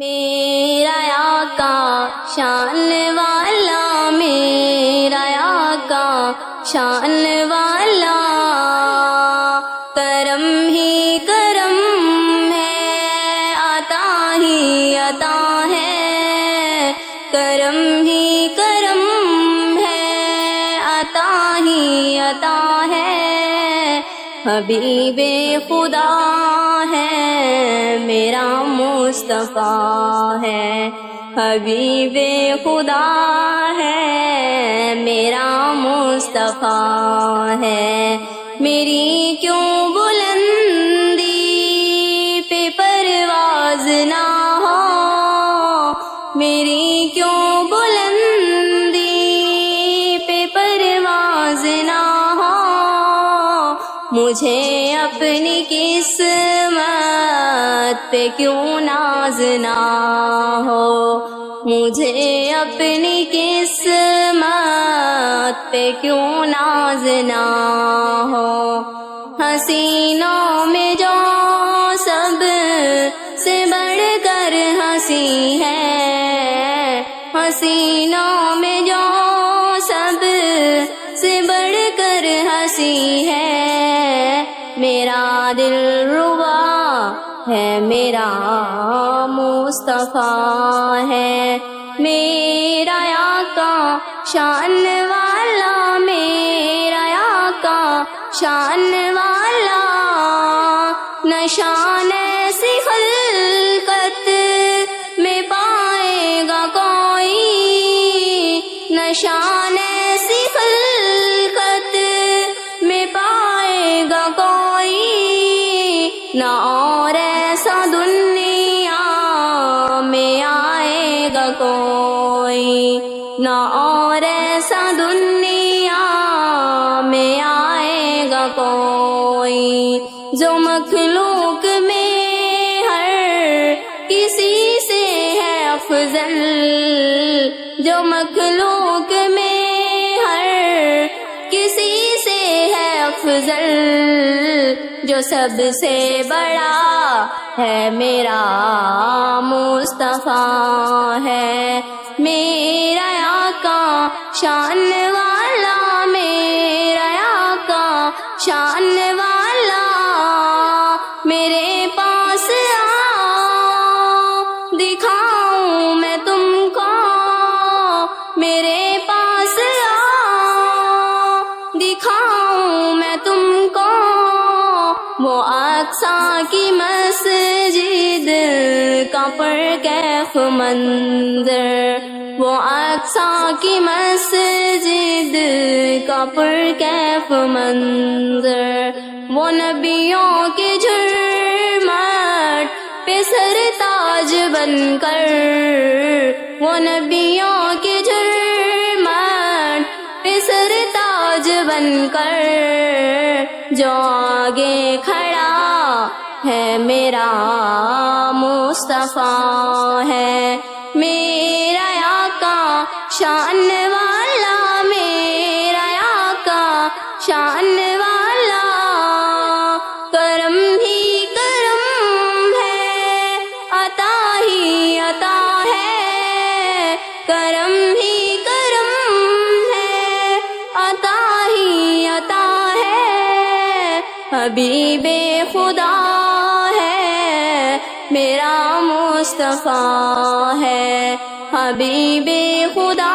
میرا آقا شان والا، میرا آقا شان والا، کرم ہی کرم ہے، عطا ہی عطا ہے، کرم ہی کرم ہے، عطا ہی عطا ہے، حبیب خدا ہے، میرا مصطفیٰ ہے، حبیب خدا ہے، میرا مصطفیٰ ہے، میری کیوں بلندی پہ پرواز نہ ہو، میری کیوں بلندی پہ پرواز نہ ہو، مجھے اپنی قسمت پہ کیوں ناز نہ ہو، مجھے اپنی قسمت پہ کیوں ناز نہ ہو، حسینوں میں جو سب سے بڑھ کر ہنسی ہے، حسینوں میں جو سب سے بڑھ کر ہنسی ہے، میرا دل ربا ہے، میرا مصطفیٰ ہے، میرا آقا شان والا، میرا آقا شان والا، نہ شان ایسی خلقت میں پائے گا کوئی، نہ شان ایسی خلقت میں پائے گا کوئی، نہ اور ایسا دنیا میں آئے گا کوئی، نہ اور ایسا دنیا میں آئے گا کوئی، جو مخلوق میں ہر کسی سے ہے افضل، جو مخلوق میں ہر کسی سے ہے افضل، جو سب سے بڑا ہے میرا مصطفیٰ ہے، میرا آقا شان والا، میرا آقا شان والا، میرے پاس آؤ دکھاؤں میں تم کو، میرے پاس آؤ دکھاؤں میں تم کو، وہ اقصیٰ کی مسجد کا پرکیف منظر، وہ اقصیٰ کی مسجد کا پرکیف منظر، وہ نبیوں کے جھرمٹ پہ سر تاج بن کر، وہ نبیوں کے جھرمٹ پہ سر تاج بن کر، جو آگے کھڑا ہے میرا مصطفیٰ ہے، میرا آقا شان والا، میرا آقا شان والا، کرم ہی کرم ہے، عطا ہی عطا ہے، کرم ہی کرم ہے، عطا ہی عطا ہے، حبیب خدا ہے، میرا مصطفیٰ ہے، حبیب خدا